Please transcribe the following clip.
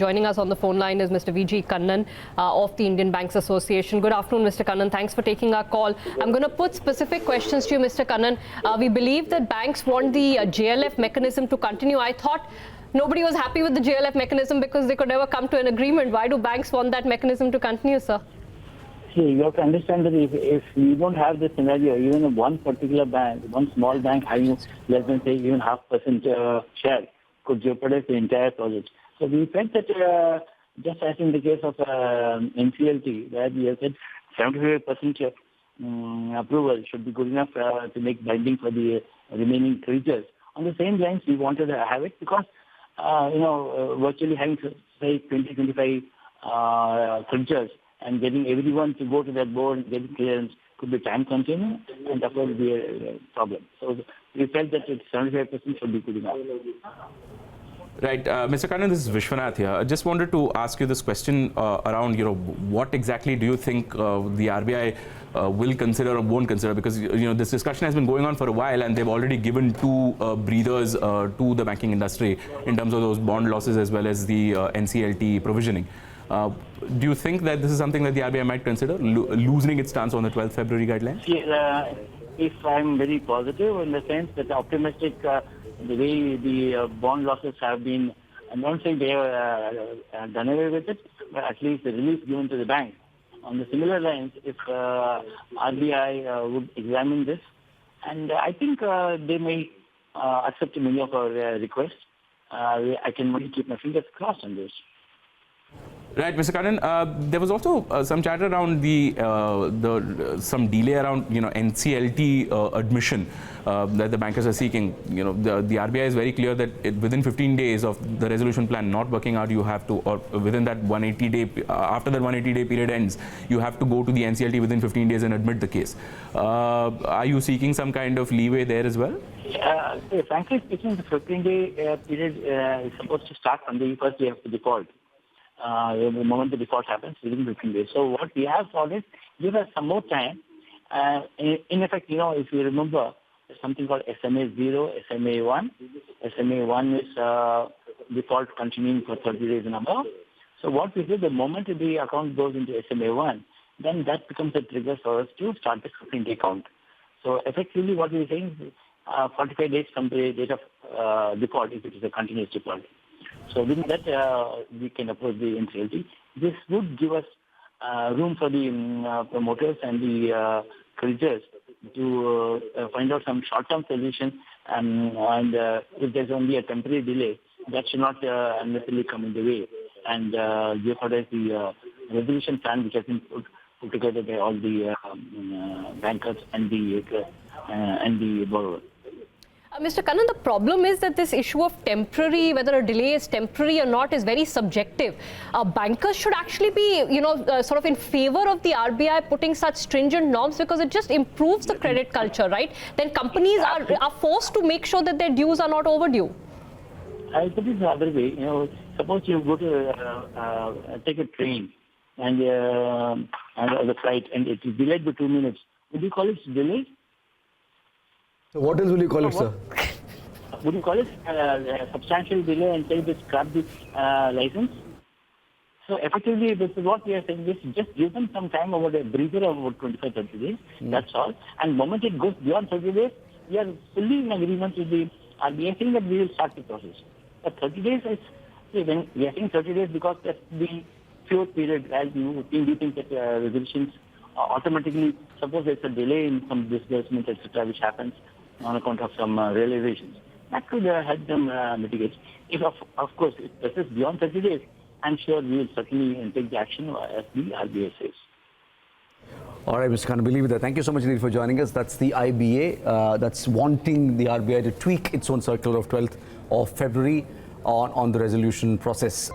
Joining us on the phone line is Mr. VG Kannan of the Indian Banks Association. Good afternoon, Mr. Kannan. Thanks for taking our call. I'm going to put specific questions to you, Mr. Kannan. We believe that banks want the JLF mechanism to continue. I thought nobody was happy with the JLF mechanism because they could never come to an agreement. Why do banks want that mechanism to continue, sir? See, you have to understand that if you don't have this scenario, even one particular bank, one small bank having less than, say, even 0.5% share could jeopardize the entire project. So we felt that just as in the case of NCLT, where we have said 75% approval should be good enough to make binding for the remaining creditors. On the same lines, we wanted to have it because, virtually having, say, 20-25 creditors and getting everyone to go to that board and getting clearance could be time-consuming and that would be a problem. So we felt that 75% should be good enough. Right. Mr. Kannan, this is Vishwanath here. I just wanted to ask you this question around, what exactly do you think the RBI will consider or won't consider? Because, this discussion has been going on for a while and they've already given two breathers to the banking industry in terms of those bond losses as well as the NCLT provisioning. Do you think that this is something that the RBI might consider, loosening its stance on the 12th February guidelines? Yeah, if I'm very positive in the sense that optimistic, the way the bond losses have been, I'm not saying they have done away with it, but at least the relief given to the bank. On the similar lines, if RBI would examine this, and I think they may accept many of our requests, I can only keep my fingers crossed on this. Right, Mr. Kannan, there was also some chatter around some delay around NCLT admission that the bankers are seeking. The RBI is very clear that within 15 days of the resolution plan not working out, you have to, or within that 180-day, after that 180-day period ends, you have to go to the NCLT within 15 days and admit the case. Are you seeking some kind of leeway there as well? Frankly speaking, the 15-day period is supposed to start from the first day of the default. The moment the default happens, within 15 days. So what we have thought is give us some more time. In effect, if you remember, there's something called SMA 0, SMA 1. SMA 1 is default continuing for 30 days and above. So what we do, the moment the account goes into SMA 1, then that becomes a trigger for us to start the 15-day count. So effectively what we're saying is 45 days from the date of default if it is a continuous default. So within that, we can approach the NCLT. This would give us room for the promoters and the creditors to find out some short-term solution. And if there's only a temporary delay, that should not necessarily come in the way and jeopardize the resolution plan which has been put together by all the bankers and the borrowers. Mr. Kannan, the problem is that this issue of temporary, whether a delay is temporary or not, is very subjective. Bankers should actually be, sort of in favor of the RBI putting such stringent norms because it just improves the credit culture, right? Then companies are forced to make sure that their dues are not overdue. I put it the other way. Suppose you go to take a train and the flight and it is delayed by 2 minutes. Would you call it delay? So what else will you call it, sir? Would you call it substantial delay and say this scrap the license? So effectively, this is what we are saying. Just give them some time over a breather of about 25-30 days. That's all. And the moment it goes beyond 30 days, we are fully in agreement with the RBI saying that we will start the process. But 30 days is when we are saying 30 days because that's the pure period. As we think that resolutions automatically, suppose there's a delay in some disbursement, etc., which happens on account of some realizations. That could help them mitigate. If, of course, if this is beyond 30 days, I'm sure we will certainly take the action as the RBI says. All right, Mr. Kannan, believe it. Thank you so much indeed for joining us. That's the IBA that's wanting the RBI to tweak its own circular of 12th of February on the resolution process.